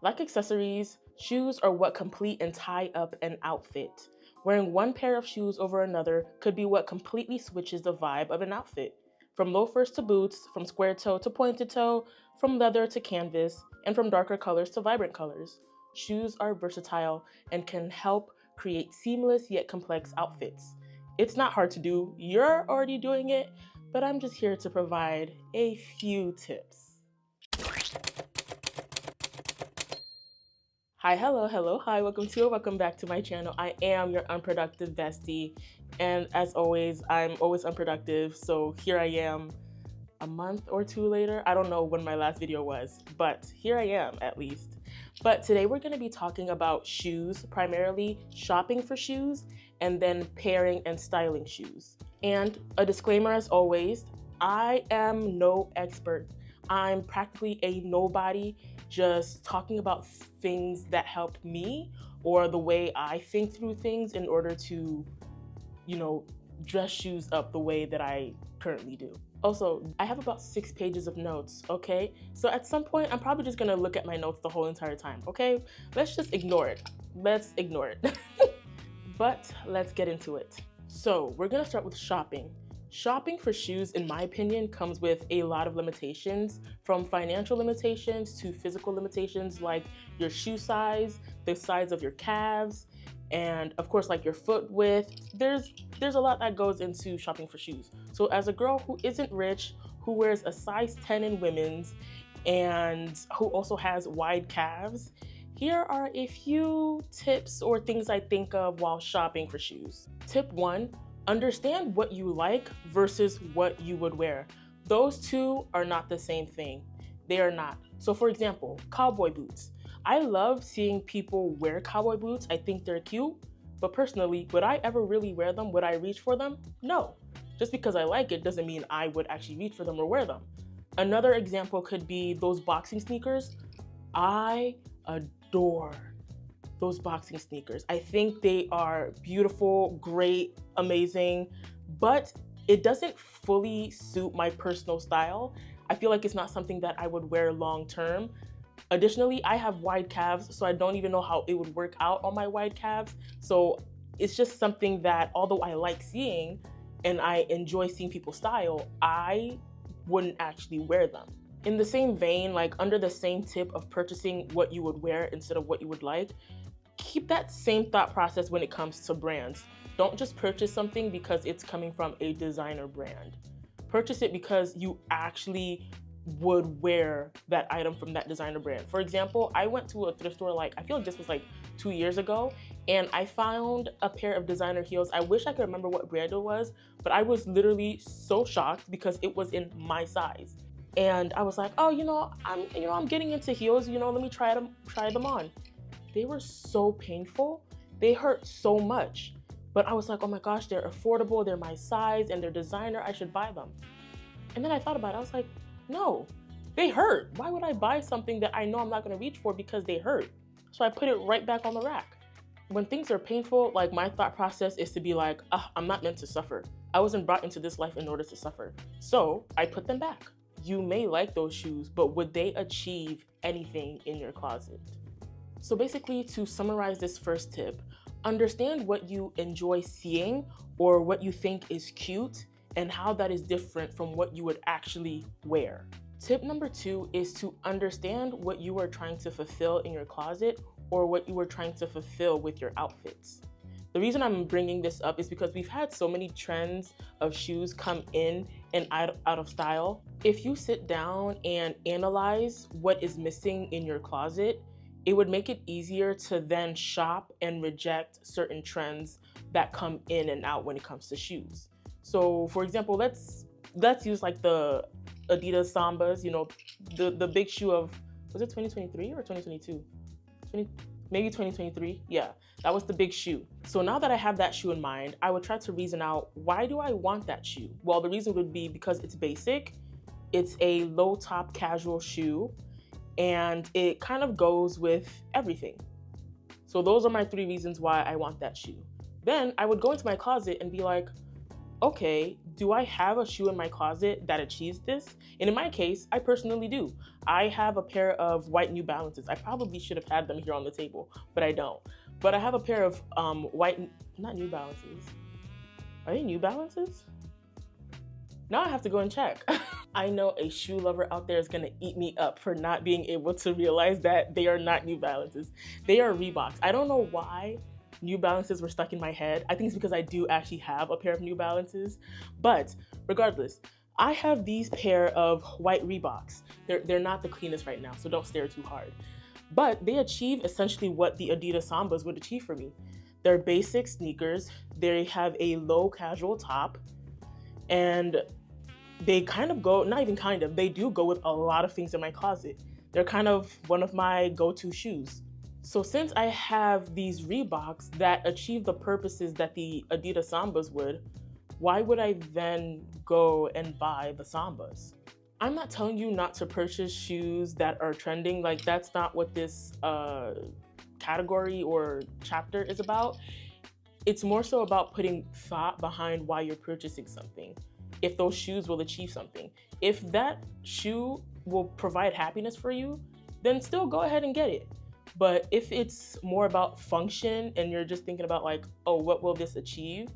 Like accessories, shoes are what complete and tie up an outfit. Wearing one pair of shoes over another could be what completely switches the vibe of an outfit. From loafers to boots, from square toe to pointed toe, from leather to canvas, and from darker colors to vibrant colors. Shoes are versatile and can help create seamless yet complex outfits. It's not hard to do, you're already doing it, but I'm just here to provide a few tips. Hi, hello, hi, welcome back to my channel. I am your unproductive bestie, and as always, I'm always unproductive, so here I am a month or two later. I don't know when my last video was, but here I am at least. But today we're gonna be talking about shoes, primarily shopping for shoes, and then pairing and styling shoes. And a disclaimer as always, I am no expert. I'm practically a nobody, just talking about things that help me or the way I think through things in order to, dress shoes up the way that I currently do. Also, I have about 6 pages of notes, okay? So at some point, I'm probably just gonna look at my notes the whole entire time, okay? Let's just ignore it. Let's ignore it. But let's get into it. So we're gonna start with shopping. Shopping for shoes, in my opinion, comes with a lot of limitations, from financial limitations to physical limitations like your shoe size, the size of your calves, and of course like your foot width. There's a lot that goes into shopping for shoes. So as a girl who isn't rich, who wears a size 10 in women's, and who also has wide calves, here are a few tips or things I think of while shopping for shoes. Tip 1. Understand what you like versus what you would wear. Those two are not the same thing. They are not. So for example, cowboy boots. I love seeing people wear cowboy boots. I think they're cute, but personally, would I ever really wear them? Would I reach for them? No. Just because I like it doesn't mean I would actually reach for them or wear them. Another example could be those boxing sneakers. I adore those boxing sneakers. I think they are beautiful, great, amazing, but it doesn't fully suit my personal style. I feel like it's not something that I would wear long term. Additionally, I have wide calves, so I don't even know how it would work out on my wide calves. So it's just something that, although I like seeing and I enjoy seeing people style, I wouldn't actually wear them. In the same vein, like under the same tip of purchasing what you would wear instead of what you would like, keep that same thought process when it comes to brands. Don't just purchase something because it's coming from a designer brand. Purchase it because you actually would wear that item from that designer brand. For example, I went to a thrift store, I feel like this was 2 years ago, and I found a pair of designer heels. I wish I could remember what brand it was, but I was literally so shocked because it was in my size. And I was like, oh, I'm getting into heels, let me try them on. They were so painful. They hurt so much. But I was like, oh my gosh, they're affordable, they're my size, and they're designer, I should buy them. And then I thought about it, I was like, no, they hurt. Why would I buy something that I know I'm not gonna reach for because they hurt? So I put it right back on the rack. When things are painful, my thought process is to be like, I'm not meant to suffer. I wasn't brought into this life in order to suffer. So I put them back. You may like those shoes, but would they achieve anything in your closet? So basically, to summarize this first tip, understand what you enjoy seeing or what you think is cute and how that is different from what you would actually wear. Tip number 2 is to understand what you are trying to fulfill in your closet or what you are trying to fulfill with your outfits. The reason I'm bringing this up is because we've had so many trends of shoes come in and out of style. If you sit down and analyze what is missing in your closet, it would make it easier to then shop and reject certain trends that come in and out when it comes to shoes. So for example, let's use the Adidas Sambas, the big shoe of, was it 2023 or 2022? Maybe 2023, yeah, that was the big shoe. So now that I have that shoe in mind, I would try to reason out, why do I want that shoe? Well, the reason would be because it's basic, it's a low top casual shoe, and it kind of goes with everything. So those are my 3 reasons why I want that shoe. Then I would go into my closet and be like, okay, do I have a shoe in my closet that achieves this? And in my case, I personally do. I have a pair of white New Balances. I probably should have had them here on the table, but I don't. But I have a pair of white, not New Balances. Are they New Balances? Now I have to go and check. I know a shoe lover out there is gonna eat me up for not being able to realize that they are not New Balances. They are Reeboks. I don't know why New Balances were stuck in my head. I think it's because I do actually have a pair of New Balances. But regardless, I have these pair of white Reeboks. They're not the cleanest right now, so don't stare too hard. But they achieve essentially what the Adidas Sambas would achieve for me. They're basic sneakers. They have a low casual top, and they kind of go, not even kind of, they do go with a lot of things in my closet. They're kind of one of my go-to shoes. So since I have these Reeboks that achieve the purposes that the Adidas Sambas would, why would I then go and buy the Sambas? I'm not telling you not to purchase shoes that are trending. Like, that's not what this category or chapter is about. It's more so about putting thought behind why you're purchasing something. If those shoes will achieve something. If that shoe will provide happiness for you, then still go ahead and get it. But if it's more about function and you're just thinking about like, oh, what will this achieve?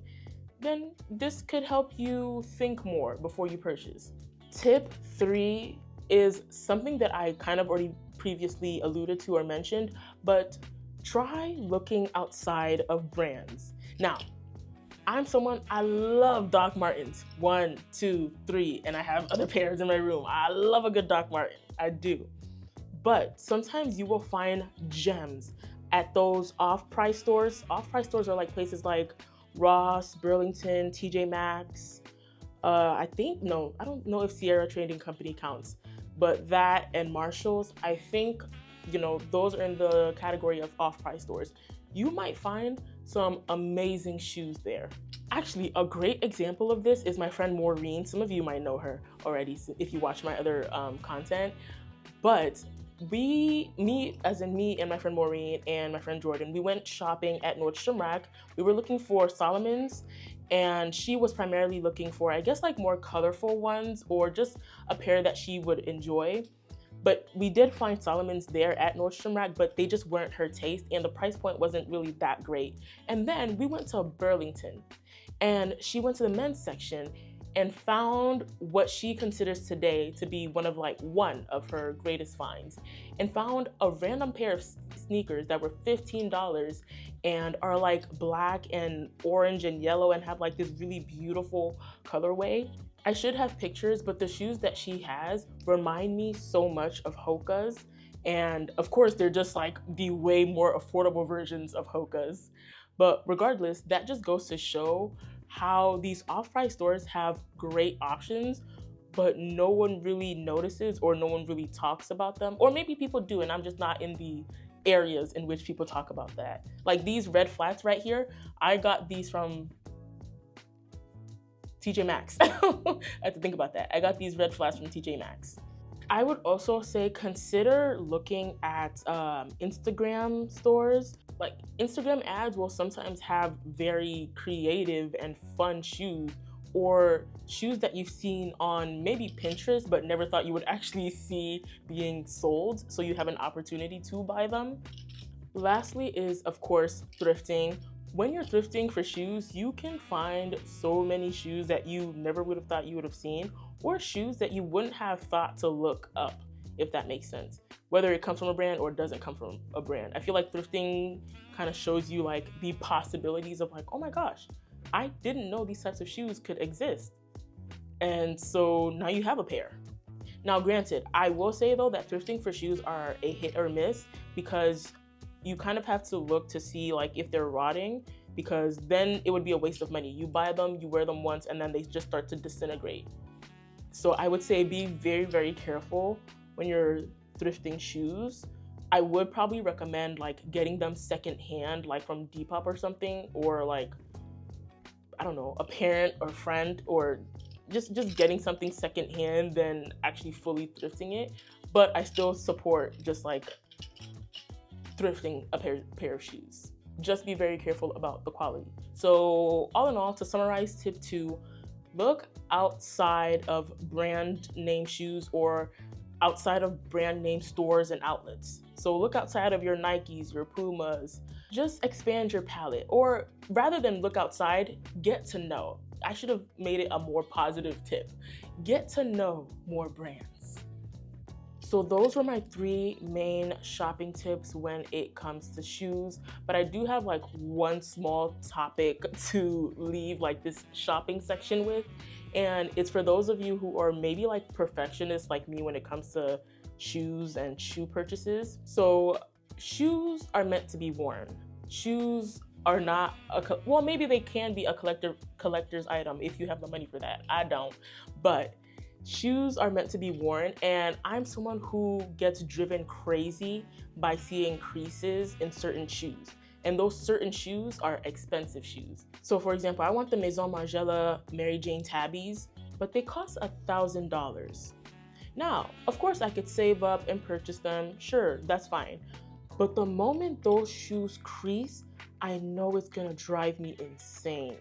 Then this could help you think more before you purchase. Tip 3 is something that I kind of already previously alluded to or mentioned, but try looking outside of brands. Now, I'm someone, I love Doc Martens, 1, 2, 3, and I have other pairs in my room. I love a good Doc Marten, I do. But sometimes you will find gems at those off-price stores. Off-price stores are like places like Ross, Burlington, TJ Maxx. I don't know if Sierra Trading Company counts, but that and Marshalls, I think, those are in the category of off-price stores. You might find some amazing shoes there. Actually, a great example of this is my friend Maureen. Some of you might know her already if you watch my other content. But me and my friend Maureen and my friend Jordan, we went shopping at Nordstrom Rack. We were looking for Salomon's, and she was primarily looking for, I guess, like more colorful ones or just a pair that she would enjoy. But we did find Salomon's there at Nordstrom Rack, but they just weren't her taste and the price point wasn't really that great. And then we went to Burlington and she went to the men's section and found what she considers today to be one of her greatest finds, and found a random pair of sneakers that were $15 and are like black and orange and yellow and have like this really beautiful colorway. I should have pictures, but the shoes that she has remind me so much of Hoka's. And of course, they're just like the way more affordable versions of Hoka's. But regardless, that just goes to show how these off-price stores have great options, but no one really notices or no one really talks about them. Or maybe people do, and I'm just not in the areas in which people talk about that. Like these red flats right here, I got these from TJ Maxx. I have to think about that. I got these red flats from TJ Maxx. I would also say consider looking at Instagram stores. Like Instagram ads will sometimes have very creative and fun shoes, or shoes that you've seen on maybe Pinterest but never thought you would actually see being sold, so you have an opportunity to buy them. Lastly is, of course, thrifting. When you're thrifting for shoes, you can find so many shoes that you never would have thought you would have seen, or shoes that you wouldn't have thought to look up, if that makes sense. Whether it comes from a brand or doesn't come from a brand. I feel like thrifting kind of shows you like the possibilities of like, oh my gosh, I didn't know these types of shoes could exist. And so now you have a pair. Now granted, I will say though that thrifting for shoes are a hit or miss, because you kind of have to look to see like if they're rotting, because then it would be a waste of money. You buy them, you wear them once, and then they just start to disintegrate. So I would say be very, very careful when you're thrifting shoes. I would probably recommend like getting them secondhand, like from Depop or something, or like, I don't know, a parent or friend, or just getting something secondhand than actually fully thrifting it. But I still support just like thrifting a pair of shoes. Just be very careful about the quality. So all in all, to summarize tip 2, Look outside of brand name shoes or outside of brand name stores and outlets. So look outside of your Nikes, your Pumas. Just expand your palette, or rather than look outside, get to know. I should have made it a more positive tip. Get to know more brands. So those were my 3 main shopping tips when it comes to shoes, but I do have like one small topic to leave like this shopping section with, and it's for those of you who are maybe like perfectionists like me when it comes to shoes and shoe purchases. So shoes are meant to be worn. Shoes are not well, maybe they can be a collector's item if you have the money for that. I don't, but shoes are meant to be worn, and I'm someone who gets driven crazy by seeing creases in certain shoes. And those certain shoes are expensive shoes. So for example, I want the Maison Margiela Mary Jane Tabbies, but they cost $1,000. Now, of course I could save up and purchase them, sure, that's fine. But the moment those shoes crease, I know it's gonna drive me insane.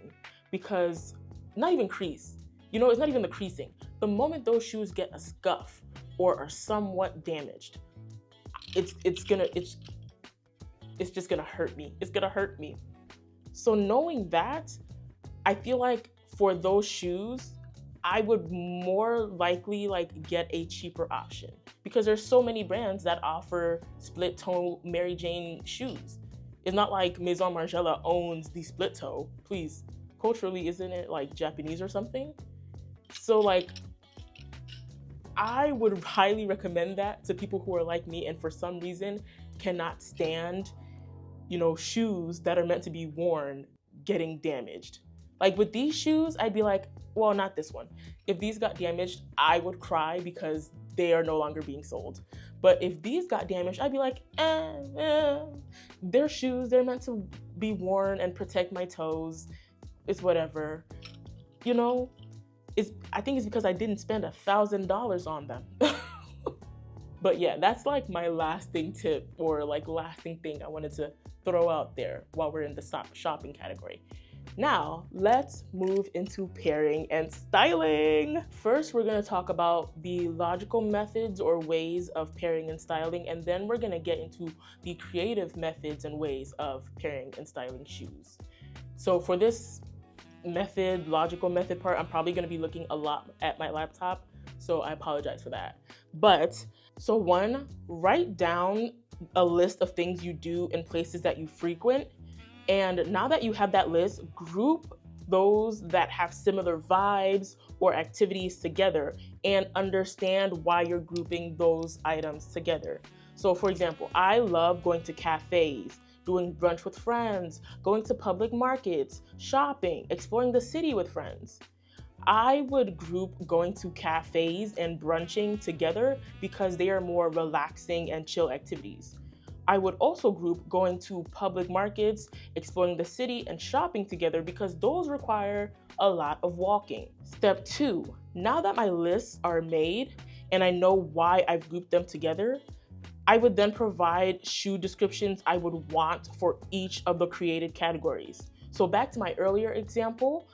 Because, not even crease, it's not even the creasing. The moment those shoes get a scuff or are somewhat damaged, it's just gonna hurt me. It's gonna hurt me. So knowing that, I feel like for those shoes, I would more likely get a cheaper option, because there's so many brands that offer split toe Mary Jane shoes. It's not like Maison Margiela owns the split toe. Please, culturally, isn't it like Japanese or something? So I would highly recommend that to people who are like me and for some reason cannot stand, shoes that are meant to be worn getting damaged. Like with these shoes, I'd be like, well, not this one. If these got damaged, I would cry because they are no longer being sold. But if these got damaged, I'd be like, they're shoes, they're meant to be worn and protect my toes. It's whatever. I think it's because I didn't spend $1,000 on them. But yeah, that's like my lasting tip or lasting thing I wanted to throw out there while we're in the shopping category. Now, let's move into pairing and styling. First, we're gonna talk about the logical methods or ways of pairing and styling, and then we're gonna get into the creative methods and ways of pairing and styling shoes. So for this logical method part, I'm probably gonna be looking a lot at my laptop, so I apologize for that. So 1, write down a list of things you do in places that you frequent. And now that you have that list, group those that have similar vibes or activities together and understand why you're grouping those items together. So for example, I love going to cafes, doing brunch with friends, going to public markets, shopping, exploring the city with friends. I would group going to cafes and brunching together because they are more relaxing and chill activities. I would also group going to public markets, exploring the city, and shopping together because those require a lot of walking. Step 2, now that my lists are made and I know why I've grouped them together, I would then provide shoe descriptions I would want for each of the created categories. So back to my earlier example,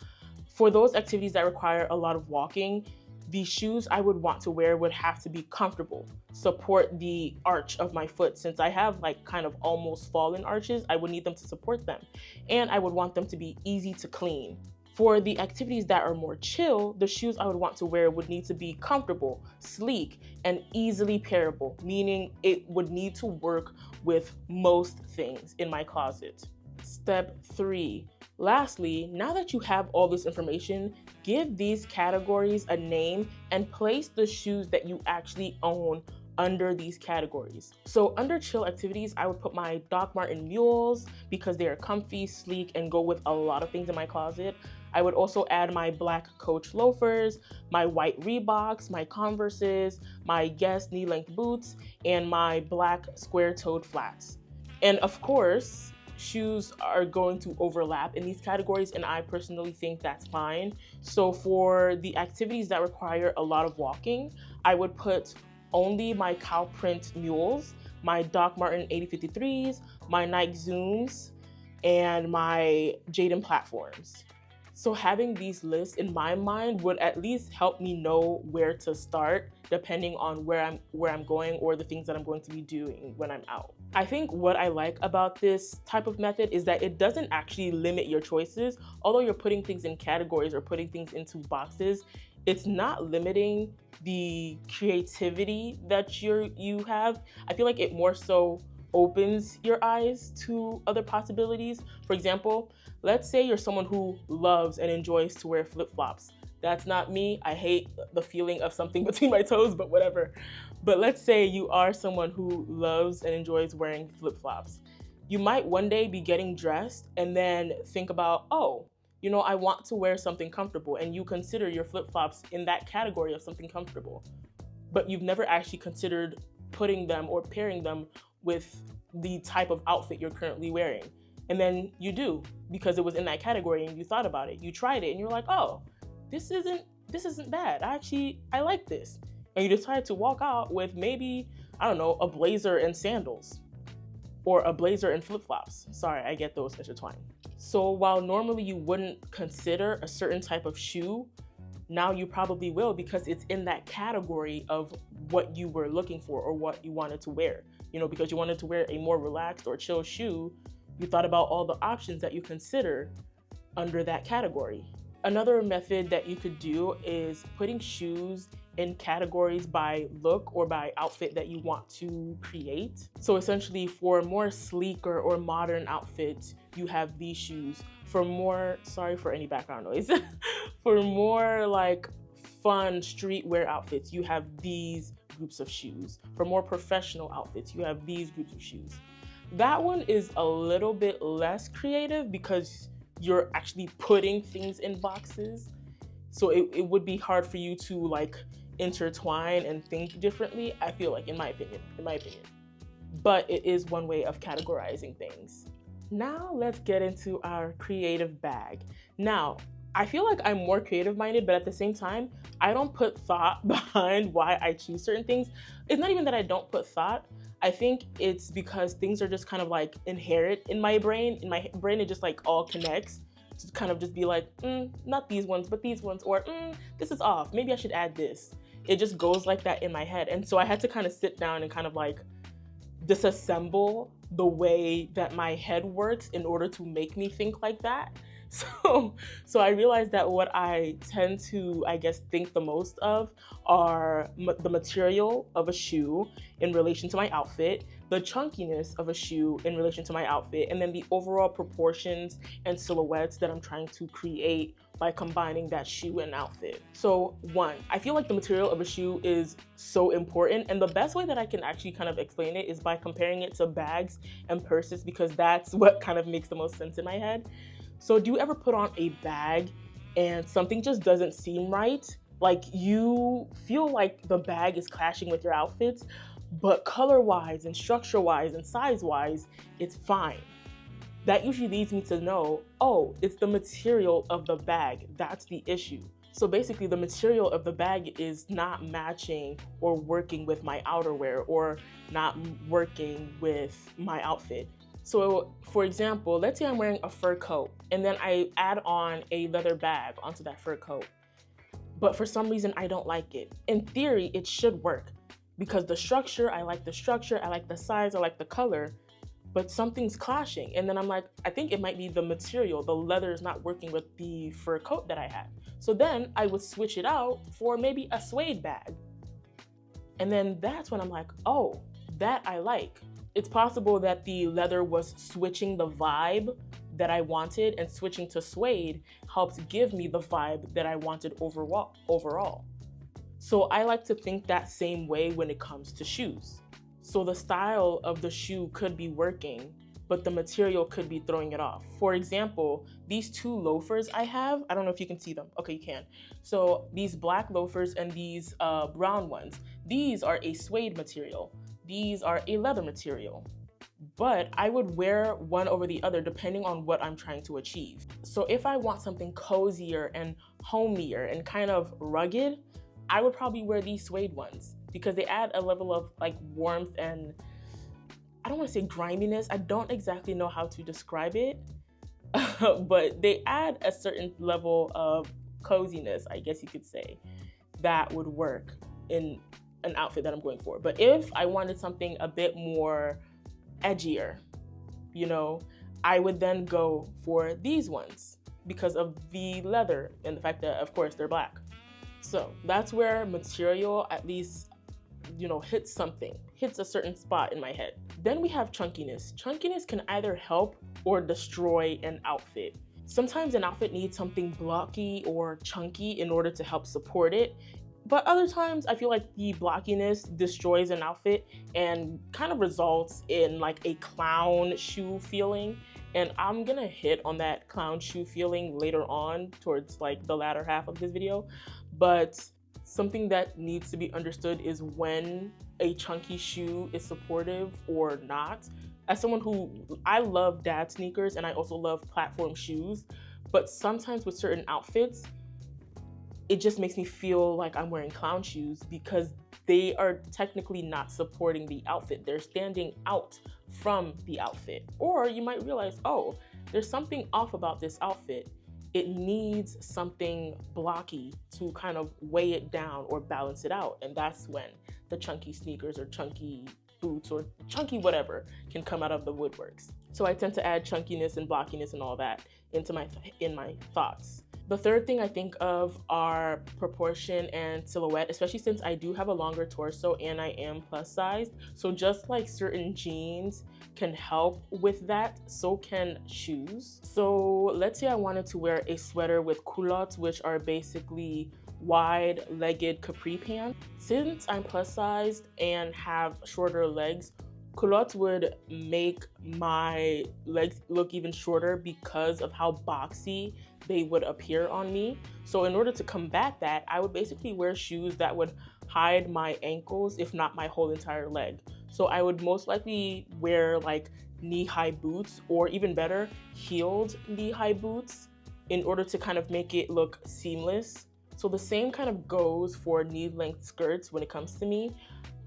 for those activities that require a lot of walking, the shoes I would want to wear would have to be comfortable, support the arch of my foot. Since I have kind of almost fallen arches, I would need them to support them. And I would want them to be easy to clean. For the activities that are more chill, the shoes I would want to wear would need to be comfortable, sleek, and easily pairable, meaning it would need to work with most things in my closet. Step 3. Lastly, now that you have all this information, give these categories a name and place the shoes that you actually own under these categories. So under chill activities, I would put my Doc Marten mules because they are comfy, sleek, and go with a lot of things in my closet. I would also add my black Coach loafers, my white Reeboks, my Converses, my Guess knee-length boots, and my black square-toed flats. And of course, shoes are going to overlap in these categories, and I personally think that's fine. So for the activities that require a lot of walking, I would put only my cow print mules, my Doc Marten 8053s, my Nike Zooms, and my Jaden platforms. So having these lists in my mind would at least help me know where to start depending on where I'm going or the things that I'm going to be doing when I'm out. I think what I like about this type of method is that it doesn't actually limit your choices. Although you're putting things in categories or putting things into boxes, it's not limiting the creativity that you have. I feel like it more so opens your eyes to other possibilities. For example, let's say you're someone who loves and enjoys to wear flip-flops. That's not me. I hate the feeling of something between my toes, but whatever. But let's say you are someone who loves and enjoys wearing flip-flops. You might one day be getting dressed and then think about, oh, you know, I want to wear something comfortable, and you consider your flip-flops in that category of something comfortable. But you've never actually considered putting them or pairing them with the type of outfit you're currently wearing. And then you do, because it was in that category and you thought about it. You tried it and you're like, oh, this isn't bad. I like this. And you decide to walk out with maybe, I don't know, a blazer and sandals, or a blazer and flip-flops. Sorry, I get those intertwined. So while normally you wouldn't consider a certain type of shoe, now you probably will, because it's in that category of what you were looking for or what you wanted to wear. You know, because you wanted to wear a more relaxed or chill shoe, you thought about all the options that you consider under that category. Another method that you could do is putting shoes in categories by look or by outfit that you want to create. So essentially, for more sleeker or modern outfits, you have these shoes. For more, sorry for any background noise, for more like fun streetwear outfits, you have these groups of shoes. For more professional outfits, you have these groups of shoes. That one is a little bit less creative because you're actually putting things in boxes. So it would be hard for you to like intertwine and think differently, I feel like, in my opinion. But it is one way of categorizing things. Now let's get into our creative bag. Now, I feel like I'm more creative minded, but at the same time, I don't put thought behind why I choose certain things. It's not even that I don't put thought. I think it's because things are just kind of like inherent in my brain. In my brain, it just like all connects to kind of just be like, not these ones, but these ones, or this is off. Maybe I should add this. It just goes like that in my head. And so I had to kind of sit down and kind of like disassemble the way that my head works in order to make me think like that. So I realized that what I tend to, I guess, think the most of are the material of a shoe in relation to my outfit, the chunkiness of a shoe in relation to my outfit, and then the overall proportions and silhouettes that I'm trying to create by combining that shoe and outfit. So one, I feel like the material of a shoe is so important, and the best way that I can actually kind of explain it is by comparing it to bags and purses, because that's what kind of makes the most sense in my head. So do you ever put on a bag and something just doesn't seem right? Like you feel like the bag is clashing with your outfits, but color-wise and structure-wise and size-wise, it's fine. That usually leads me to know, oh, it's the material of the bag. That's the issue. So basically the material of the bag is not matching or working with my outerwear or not working with my outfit. So for example, let's say I'm wearing a fur coat and then I add on a leather bag onto that fur coat. But for some reason, I don't like it. In theory, it should work because the structure, I like the structure, I like the size, I like the color, but something's clashing. And then I'm like, I think it might be the material. The leather is not working with the fur coat that I had. So then I would switch it out for maybe a suede bag. And then that's when I'm like, oh, that I like. It's possible that the leather was switching the vibe that I wanted, and switching to suede helped give me the vibe that I wanted overall. So I like to think that same way when it comes to shoes. So the style of the shoe could be working, but the material could be throwing it off. For example, these two loafers I have, I don't know if you can see them. Okay, you can. So these black loafers and these brown ones, these are a suede material. These are a leather material, but I would wear one over the other depending on what I'm trying to achieve. So if I want something cozier and homier and kind of rugged, I would probably wear these suede ones because they add a level of like warmth and I don't want to say griminess. I don't exactly know how to describe it, but they add a certain level of coziness, I guess you could say, that would work in an outfit that I'm going for. But if I wanted something a bit more edgier, you know, I would then go for these ones because of the leather and the fact that, of course, they're black. So that's where material at least, you know, hits a certain spot in my head. Then we have chunkiness. Chunkiness can either help or destroy an outfit. Sometimes an outfit needs something blocky or chunky in order to help support it. But other times I feel like the blockiness destroys an outfit and kind of results in like a clown shoe feeling. And I'm gonna hit on that clown shoe feeling later on towards like the latter half of this video. But something that needs to be understood is when a chunky shoe is supportive or not. As someone who, I love dad sneakers and I also love platform shoes, but sometimes with certain outfits, it just makes me feel like I'm wearing clown shoes because they are technically not supporting the outfit. They're standing out from the outfit. Or you might realize, oh, there's something off about this outfit. It needs something blocky to kind of weigh it down or balance it out. And that's when the chunky sneakers or chunky boots or chunky whatever can come out of the woodworks. So I tend to add chunkiness and blockiness and all that into my thoughts. The third thing I think of are proportion and silhouette, especially since I do have a longer torso and I am plus sized. So just like certain jeans can help with that, so can shoes. So let's say I wanted to wear a sweater with culottes, which are basically wide-legged capri pants. Since I'm plus sized and have shorter legs, culottes would make my legs look even shorter because of how boxy they would appear on me. So in order to combat that, I would basically wear shoes that would hide my ankles, if not my whole entire leg. So I would most likely wear like knee-high boots, or even better, heeled knee-high boots, in order to kind of make it look seamless. So the same kind of goes for knee-length skirts when it comes to me.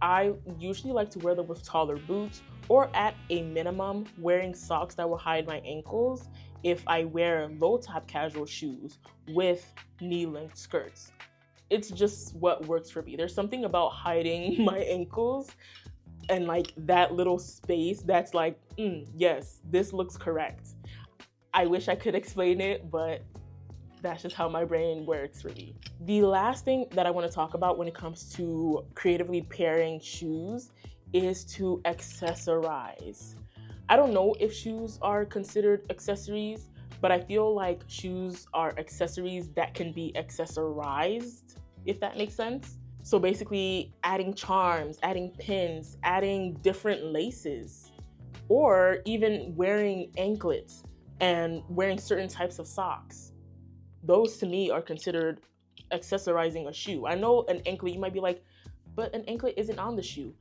I usually like to wear them with taller boots, or at a minimum, wearing socks that will hide my ankles if I wear low-top casual shoes with knee-length skirts. It's just what works for me. There's something about hiding my ankles and like that little space that's like, yes, this looks correct. I wish I could explain it, but that's just how my brain works for me. The last thing that I want to talk about when it comes to creatively pairing shoes is to accessorize. I don't know if shoes are considered accessories, but I feel like shoes are accessories that can be accessorized, if that makes sense. So basically adding charms, adding pins, adding different laces, or even wearing anklets and wearing certain types of socks. Those to me are considered accessorizing a shoe. I know an anklet, you might be like, but an anklet isn't on the shoe,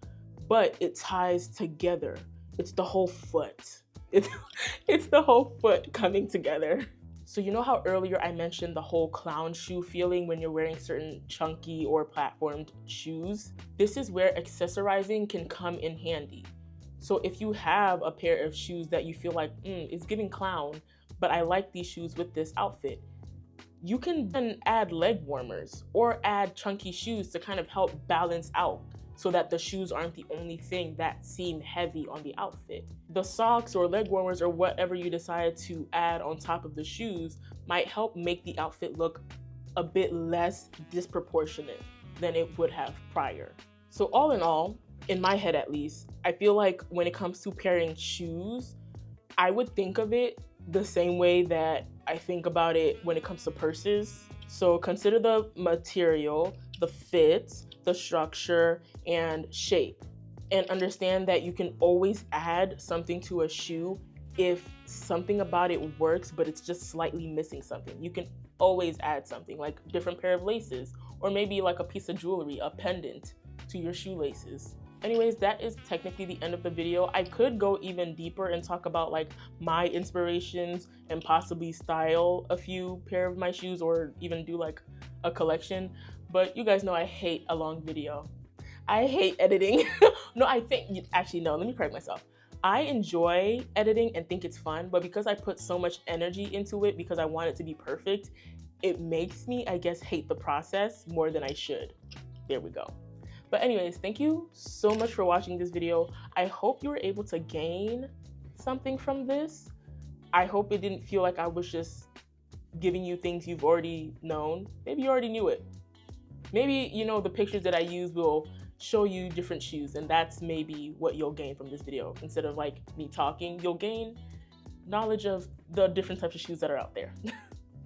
but it ties together. It's the whole foot. It's the whole foot coming together. So you know how earlier I mentioned the whole clown shoe feeling when you're wearing certain chunky or platformed shoes? This is where accessorizing can come in handy. So if you have a pair of shoes that you feel like, it's giving clown, but I like these shoes with this outfit, you can then add leg warmers or add chunky shoes to kind of help balance out so that the shoes aren't the only thing that seem heavy on the outfit. The socks or leg warmers or whatever you decide to add on top of the shoes might help make the outfit look a bit less disproportionate than it would have prior. So all in all, in my head at least, I feel like when it comes to pairing shoes, I would think of it the same way that I think about it when it comes to purses. So consider the material, the fit, the structure, and shape. And understand that you can always add something to a shoe if something about it works, but it's just slightly missing something. You can always add something, like a different pair of laces, or maybe like a piece of jewelry, a pendant to your shoelaces. Anyways, that is technically the end of the video. I could go even deeper and talk about like my inspirations and possibly style a few pair of my shoes or even do like a collection, but you guys know I hate a long video. I hate editing. No, actually no, let me correct myself. I enjoy editing and think it's fun, but because I put so much energy into it because I want it to be perfect, it makes me, I guess, hate the process more than I should. There we go. But anyways, thank you so much for watching this video. I hope you were able to gain something from this. I hope it didn't feel like I was just giving you things you've already known. Maybe you already knew it. Maybe, you know, the pictures that I use will show you different shoes, and that's maybe what you'll gain from this video. Instead of like me talking, you'll gain knowledge of the different types of shoes that are out there.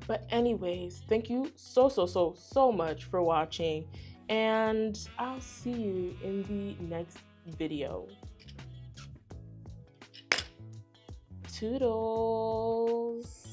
But anyways, thank you so much for watching, and I'll see you in the next video. Toodles.